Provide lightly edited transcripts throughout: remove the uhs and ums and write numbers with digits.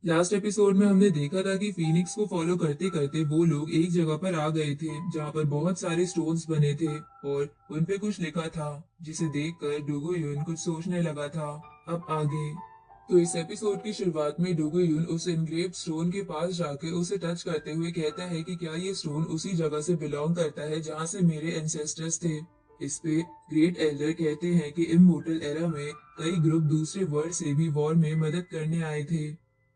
Last episode में हमने देखा था कि फीनिक्स को फॉलो करते करते वो लोग एक जगह पर आ गए थे जहाँ पर बहुत सारे स्टोन्स बने थे और उन पे कुछ लिखा था, जिसे देखकर डोगो यून कुछ सोचने लगा था। अब आगे। तो इस एपिसोड की शुरुआत में डोगो यून उस इनग्रेव्ड स्टोन के पास जाकर उसे टच करते हुए कहता है कि क्या ये स्टोन उसी जगह से बिलोंग करता है जहाँ से मेरे एंसेस्टर्स थे। इस पे ग्रेट एल्डर कहते हैं कि इमोर्टल एरा में कई ग्रुप दूसरे वर्ल्ड से भी वॉर में मदद करने आए थे,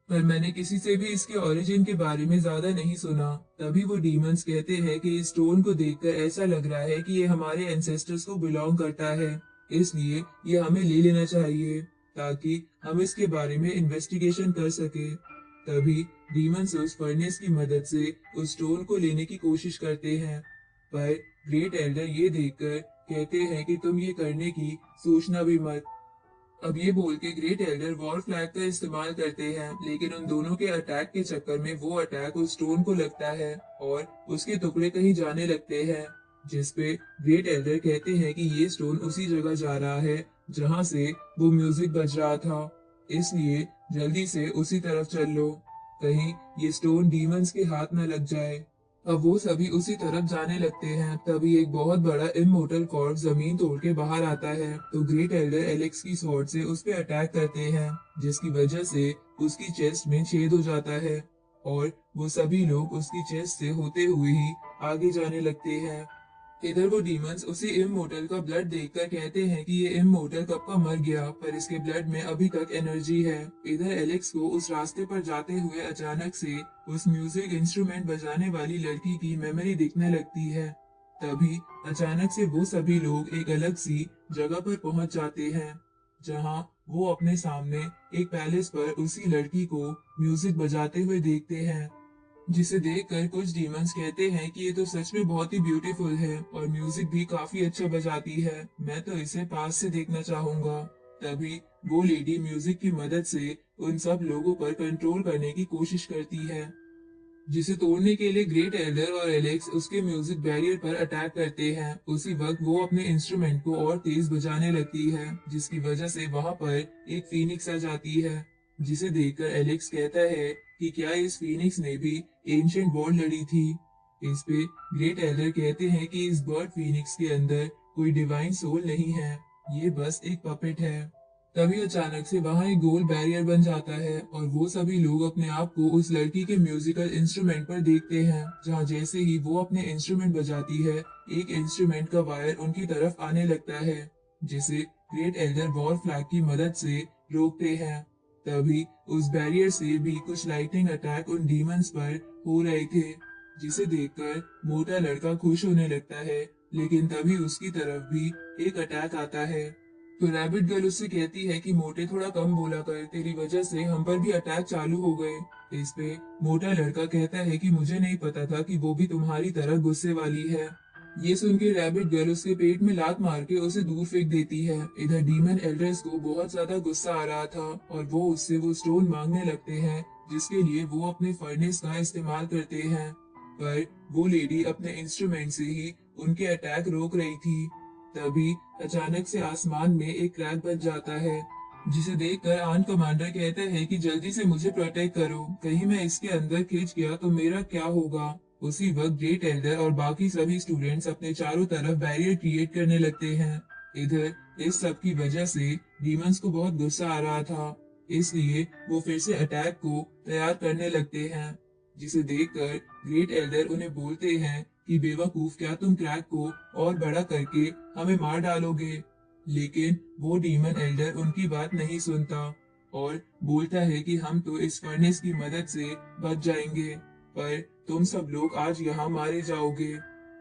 पर मैंने किसी से भी इसके ओरिजिन के बारे में ज्यादा नहीं सुना। तभी वो डीमंस कहते हैं कि इस स्टोन को देखकर ऐसा लग रहा है कि ये हमारे एंसेस्टर्स को बिलोंग करता है, इसलिए ये हमें ले लेना चाहिए ताकि हम इसके बारे में इन्वेस्टिगेशन कर सके। तभी डीमंस उस फर्नेस की मदद से उस स्टोन को लेने की कोशिश करते हैं, पर ग्रेट एल्डर ये देखकर कहते हैं कि तुम ये करने की सोचना भी मत। अब ये बोल के ग्रेट एल्डर वॉर फ्लैग का इस्तेमाल करते हैं, लेकिन उन दोनों के अटैक के चक्कर में वो अटैक उस स्टोन को लगता है और उसके टुकड़े कहीं जाने लगते हैं, जिसपे ग्रेट एल्डर कहते हैं कि ये स्टोन उसी जगह जा रहा है जहां से वो म्यूजिक बज रहा था, इसलिए जल्दी से उसी तरफ चल लो, कहीं ये स्टोन डीमंस के हाथ न लग जाए। अब वो सभी उसी तरफ जाने लगते हैं। तभी एक बहुत बड़ा इमोर्टल कॉर्प जमीन तोड़ के बाहर आता है, तो ग्रेट एल्डर एलेक्स की स्वॉर्ड से उस पे अटैक करते हैं, जिसकी वजह से उसकी चेस्ट में छेद हो जाता है और वो सभी लोग उसकी चेस्ट से होते हुए ही आगे जाने लगते हैं। इधर वो डीमंस उसी इमोर्टल का ब्लड देखकर कहते हैं कि ये इमोर्टल कब का मर गया, पर इसके ब्लड में अभी तक एनर्जी है। इधर एलेक्स को उस रास्ते पर जाते हुए अचानक से उस म्यूजिक इंस्ट्रूमेंट बजाने वाली लड़की की मेमोरी दिखने लगती है। तभी अचानक से वो सभी लोग एक अलग सी जगह पर पहुंच जाते हैं, जहां वो अपने सामने एक पैलेस पर उसी लड़की को म्यूजिक बजाते हुए देखते हैं, जिसे देखकर कुछ डीमंस कहते हैं कि ये तो सच में बहुत ही ब्यूटीफुल है और म्यूजिक भी काफी अच्छा बजाती है, मैं तो इसे पास से देखना चाहूंगा। तभी वो लेडी म्यूजिक की मदद से उन सब लोगों पर कंट्रोल करने की कोशिश करती है, जिसे तोड़ने के लिए ग्रेट एल्डर और एलेक्स उसके म्यूजिक बैरियर पर अटैक करते हैं। उसी वक्त वो अपने इंस्ट्रूमेंट को और तेज बजाने लगती है, जिसकी वजह से वहां पर एक फीनिक्स आ जाती है, जिसे देखकर एलेक्स कहता है कि क्या इस फीनिक्स ने भी एंशिएंट वॉर लड़ी थी। इस पे ग्रेट एल्डर कहते हैं कि इस बर्ड फीनिक्स के अंदर कोई डिवाइन सोल नहीं है, ये बस एक पपेट है। तभी अचानक से वहां एक गोल बैरियर बन जाता है और वो सभी लोग अपने आप को उस लड़की के म्यूजिकल इंस्ट्रूमेंट पर देखते हैं, जहां जैसे ही वो अपने इंस्ट्रूमेंट बजाती है, एक इंस्ट्रूमेंट का वायर उनकी तरफ आने लगता है, जिसे ग्रेट एल्डर वॉर फ्लैग की मदद से रोकते हैं। तभी उस बैरियर से भी कुछ लाइटनिंग अटैक उन डीमंस पर हो रहे थे, जिसे देखकर मोटा लड़का खुश होने लगता है, लेकिन तभी उसकी तरफ भी एक अटैक आता है। तो रैबिट गर्ल उससे कहती है कि मोटे थोड़ा कम बोला कर, तेरी वजह से हम पर भी अटैक चालू हो गए। इस पे मोटा लड़का कहता है कि मुझे नहीं पता था कि वो भी तुम्हारी तरह गुस्से वाली है। ये सुन के रैबिट गर्ल उसके पेट में लात मार के उसे दूर फेंक देती है। इधर डीमन एल्डर्स को बहुत ज्यादा गुस्सा आ रहा था और वो उससे वो स्टोन मांगने लगते हैं, जिसके लिए वो अपने फर्नेस का इस्तेमाल करते हैं, पर वो लेडी अपने इंस्ट्रूमेंट से ही उनके अटैक रोक रही थी। तभी अचानक से आसमान में एक क्रैक बच जाता है, जिसे देखकर आन कमांडर कहता है कि जल्दी से मुझे प्रोटेक्ट करो, कहीं मैं इसके अंदर खिंच गया तो मेरा क्या होगा। उसी वक्त ग्रेट एल्डर और बाकी सभी स्टूडेंट्स अपने चारों तरफ बैरियर क्रिएट करने लगते हैं। इधर इस सब की वजह से डीमंस को बहुत गुस्सा आ रहा था, इसलिए वो फिर से अटैक को तैयार करने लगते हैं, जिसे देखकर ग्रेट एल्डर उन्हें बोलते हैं कि बेवकूफ, क्या तुम क्रैक को और बड़ा करके हमें मार डालोगे। लेकिन वो डीमन एल्डर उनकी बात नहीं सुनता और बोलता है कि हम तो इस फर्नेस की मदद से बच जाएंगे, पर तुम सब लोग आज यहाँ मारे जाओगे,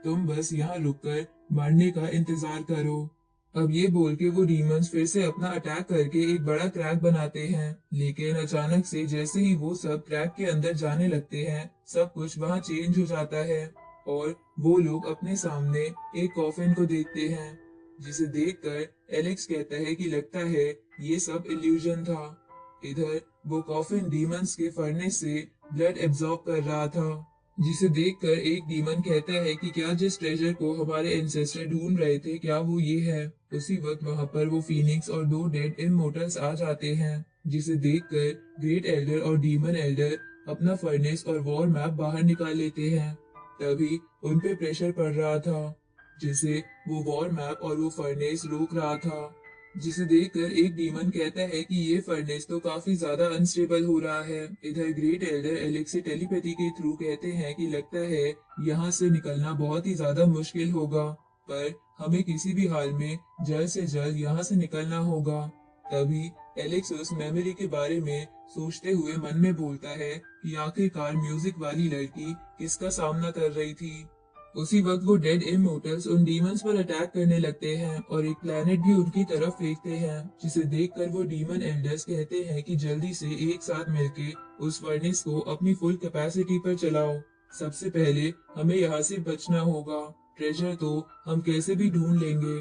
तुम बस यहाँ रुककर मरने का इंतजार करो। अब ये बोल के वो डीमंस फिर से अपना अटैक करके एक बड़ा क्रैक बनाते हैं, लेकिन अचानक से जैसे ही वो सब क्रैक के अंदर जाने लगते हैं, सब कुछ वहाँ चेंज हो जाता है और वो लोग अपने सामने एक कॉफिन को देखते हैं, जिसे देखकर एलेक्स कहता है कि लगता है ये सब इल्यूजन था। इधर वो कॉफिन डीमंस के फर्नेस से ब्लड एब्जॉर्ब कर रहा था, जिसे देखकर एक डीमन कहता है कि क्या जिस ट्रेजर को हमारे एंसेस्टर ढूंढ रहे थे क्या वो ये है। उसी वक्त वहां पर वो फीनिक्स और दो डेड इमोर्टल्स आ जाते हैं, जिसे देखकर ग्रेट एल्डर और डीमन एल्डर अपना फर्नेस और वॉर मैप बाहर निकाल लेते हैं। तभी उन पे प्रेशर पड़ रहा था, जिसे वो वॉर मैप और वो फर्नेस रोक रहा था। जिसे देखकर एक डीमन कहता है कि ये फर्नेस तो काफी ज्यादा अनस्टेबल हो रहा है। इधर ग्रेट एल्डर एलेक्स से टेलीपैथी के थ्रू कहते हैं कि लगता है यहाँ से निकलना बहुत ही ज्यादा मुश्किल होगा, पर हमें किसी भी हाल में जल्द से जल्द यहाँ से निकलना होगा। तभी एलेक्स उस मेमोरी के बारे में सोचते हुए मन में बोलता है कि आखिरकार म्यूजिक वाली लड़की किसका सामना कर रही थी। उसी वक्त वो डेड इमोर्टल्स उन डीमंस पर अटैक करने लगते हैं और एक प्लेनेट भी उनकी तरफ फेंकते हैं, जिसे देखकर वो डीमन एल्डर्स कहते हैं कि जल्दी से एक साथ मिलके उस फर्नेस को अपनी फुल कैपेसिटी पर चलाओ। सबसे पहले हमें यहाँ से बचना होगा, ट्रेजर तो हम कैसे भी ढूंढ लेंगे।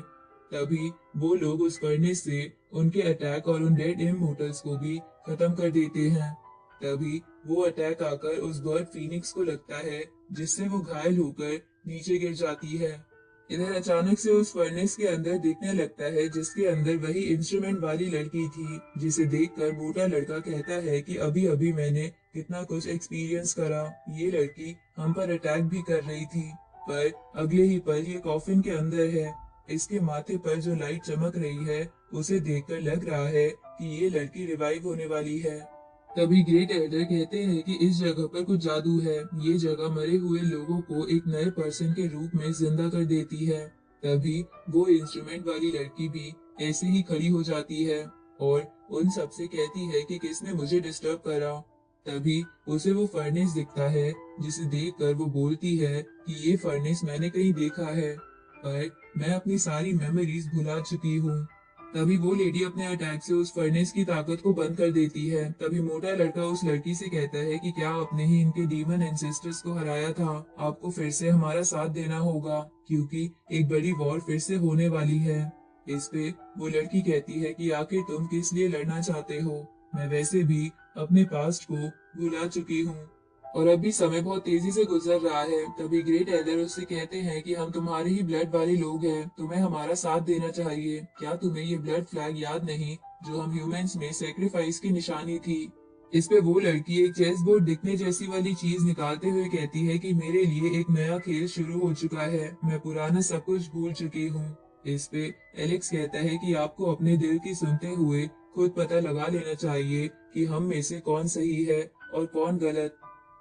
तभी वो लोग उस फर्नेस से उनके अटैक और उन डेड इमोर्टल्स को भी खत्म कर देते हैं। तभी वो अटैक आकर उस बर्ड फीनिक्स को लगता है, जिससे वो घायल होकर नीचे गिर जाती है। इधर अचानक से उस फर्नेस के अंदर दिखने लगता है, जिसके अंदर वही इंस्ट्रूमेंट वाली लड़की थी, जिसे देखकर मोटा लड़का कहता है कि अभी अभी मैंने कितना कुछ एक्सपीरियंस करा। ये लड़की हम पर अटैक भी कर रही थी, पर अगले ही पल ये कॉफिन के अंदर है। इसके माथे पर जो लाइट चमक रही है, उसे देखकर लग रहा है कि ये लड़की रिवाइव होने वाली है। तभी ग्रेट एल्डर कहते हैं कि इस जगह पर कुछ जादू है, ये जगह मरे हुए लोगों को एक नए पर्सन के रूप में जिंदा कर देती है। तभी वो इंस्ट्रूमेंट वाली लड़की भी ऐसे ही खड़ी हो जाती है और उन सबसे कहती है कि किसने मुझे डिस्टर्ब करा। तभी उसे वो फर्नेस दिखता है, जिसे देखकर वो बोलती है कि ये फर्नेस मैंने कहीं देखा है, पर मैं अपनी सारी मेमोरीज भुला चुकी हूँ। तभी वो लेडी अपने अटैक से उस फर्नेस की ताकत को बंद कर देती है। तभी मोटा लड़का उस लड़की से कहता है कि क्या आपने ही इनके डीमन एंसेस्टर्स को हराया था, आपको फिर से हमारा साथ देना होगा, क्योंकि एक बड़ी वॉर फिर से होने वाली है। इस पे वो लड़की कहती है कि आखिर तुम किस लिए लड़ना चाहते हो, मैं वैसे भी अपने पास्ट को भुला चुकी हूँ और अभी समय बहुत तेजी से गुजर रहा है। तभी ग्रेट एल्डर उससे कहते हैं कि हम तुम्हारे ही ब्लड वाले लोग हैं, तुम्हें हमारा साथ देना चाहिए। क्या तुम्हें ये ब्लड फ्लैग याद नहीं, जो हम ह्यूमंस में सेक्रीफाइस की निशानी थी। इस पे वो लड़की एक चेस बोर्ड दिखने जैसी वाली चीज निकालते हुए कहती है कि मेरे लिए एक नया खेल शुरू हो चुका है, मैं पुराना सब कुछ भूल चुकी हूँ। इस पे एलेक्स कहता है कि आपको अपने दिल की सुनते हुए खुद पता लगा लेना चाहिए कि हम में से कौन सही है और कौन गलत।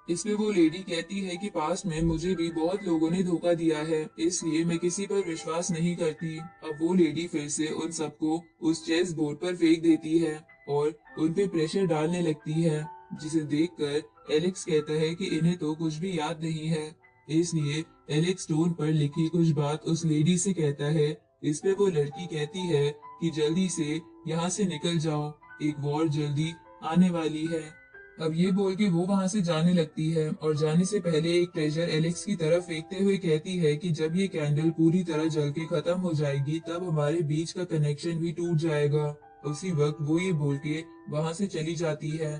इसमें वो लेडी कहती है कि पास में मुझे भी बहुत लोगों ने धोखा दिया है, इसलिए मैं किसी पर विश्वास नहीं करती। अब वो लेडी फिर से उन सबको उस चेस बोर्ड पर फेंक देती है और उन पे प्रेशर डालने लगती है, जिसे देखकर एलेक्स कहता है कि इन्हें तो कुछ भी याद नहीं है। इसलिए एलेक्स स्टोन पर लिखी कुछ बात उस लेडी से कहता है। इस पे वो लड़की कहती है कि जल्दी से यहाँ से निकल जाओ, एक वॉर जल्दी आने वाली है। अब ये बोल के वो वहां से जाने लगती है और जाने से पहले एक ट्रेजर एलेक्स की तरफ फेंकते हुए कहती है कि जब ये कैंडल पूरी तरह जल के खत्म हो जाएगी, तब हमारे बीच का कनेक्शन भी टूट जाएगा। उसी वक्त वो ये बोल के वहां से चली जाती है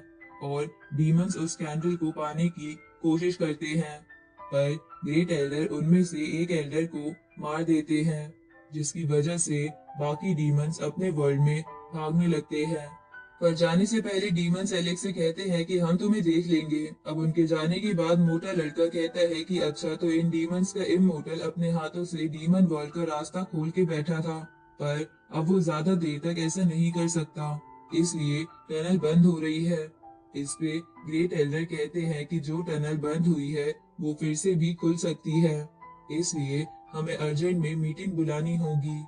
और डीमंस उस कैंडल को पाने की कोशिश करते हैं, पर ग्रेट एल्डर उनमें से एक एल्डर को मार देते हैं, जिसकी वजह से बाकी डीमंस अपने वर्ल्ड में भागने लगते हैं। पर जाने से पहले डीमंस एलेक्स से कहते हैं कि हम तुम्हें देख लेंगे। अब उनके जाने के बाद मोटा लड़का कहता है कि अच्छा, तो इन डीमंस का इमोर्टल अपने हाथों से डीमन वर्ल्ड का रास्ता खोल के बैठा था, पर अब वो ज्यादा देर तक ऐसा नहीं कर सकता, इसलिए टनल बंद हो रही है। इस पे ग्रेट एल्डर कहते हैं कि जो टनल बंद हुई है वो फिर से भी खुल सकती है, इसलिए हमें अर्जेंट में मीटिंग बुलानी होगी,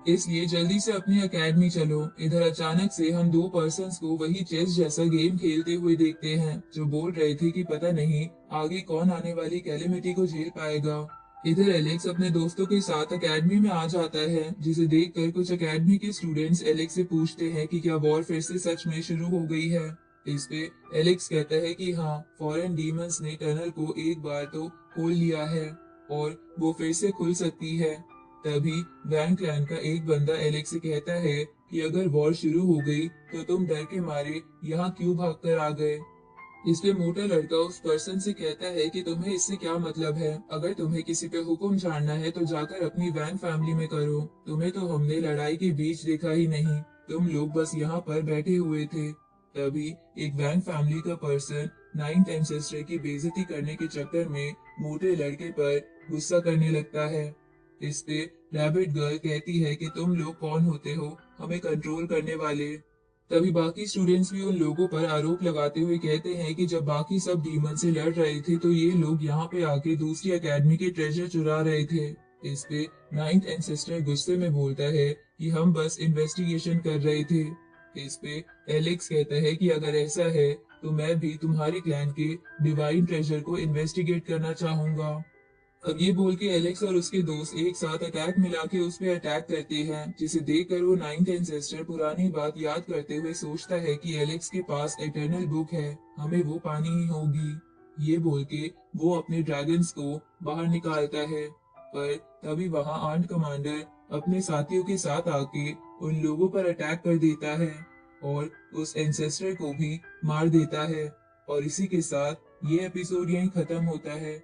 इसलिए जल्दी से अपनी एकेडमी चलो। इधर अचानक से हम दो पर्सन्स को वही चेस जैसा गेम खेलते हुए देखते हैं, जो बोल रहे थे कि पता नहीं आगे कौन आने वाली कैलेमिटी को झेल पाएगा। इधर एलेक्स अपने दोस्तों के साथ एकेडमी में आ जाता है, जिसे देखकर कुछ एकेडमी के स्टूडेंट्स एलेक्स से पूछते हैं कि क्या वॉर फिर से सच में शुरू हो गई है। इस पे एलेक्स कहता है कि हाँ, फॉरेन डीमंस ने टनल को एक बार तो खोल लिया है और वो फिर से खुल सकती है। तभी वैन क्लैन का एक बंदा एलेक्स से कहता है कि अगर वॉर शुरू हो गई तो तुम डर के मारे यहाँ क्यों भागकर आ गए। इस पे मोटा लड़का उस पर्सन से कहता है कि तुम्हें इससे क्या मतलब है, अगर तुम्हें किसी पे हुक्म झाड़ना है तो जाकर अपनी वैन फैमिली में करो, तुम्हें तो हमने लड़ाई के बीच देखा ही नहीं, तुम लोग बस यहाँ पर बैठे हुए थे। तभी एक वैंग फैमिली का पर्सन नाइन्थ एंसेस्टर की बेइज्जती करने के चक्कर में मोटे लड़के पर गुस्सा करने लगता है। इस पे रैबिट गर्ल कहती है कि तुम लोग कौन होते हो हमें कंट्रोल करने वाले। तभी बाकी स्टूडेंट्स भी उन लोगों पर आरोप लगाते हुए कहते हैं कि जब बाकी सब डीमन से लड़ रहे थे तो ये लोग यहाँ पे आके दूसरी एकेडमी के ट्रेजर चुरा रहे थे। इस पे नाइन्थ एंसेस्टर गुस्से में बोलता है कि हम बस इन्वेस्टिगेशन कर रहे थे। इस पे एलेक्स कहता है कि अगर ऐसा है तो मैं भी तुम्हारे क्लैन के डिवाइन ट्रेजर को इन्वेस्टिगेट करना चाहूंगा। अब ये बोल के एलेक्स और उसके दोस्त एक साथ अटैक मिला के उस पे अटैक करते हैं, जिसे देखकर वो नाइन्थ एंसेस्टर पुरानी बात याद करते हुए सोचता है कि एलेक्स के पास इटर्नल बुक है, हमें वो पानी ही होगी। ये बोल के वो अपने ड्रैगन्स को बाहर निकालता है, पर तभी वहां आर्ट कमांडर अपने साथियों के साथ आके उन लोगों पर अटैक कर देता है और उस एंसेस्टर को भी मार देता है। और इसी के साथ ये एपिसोड यहीं खत्म होता है।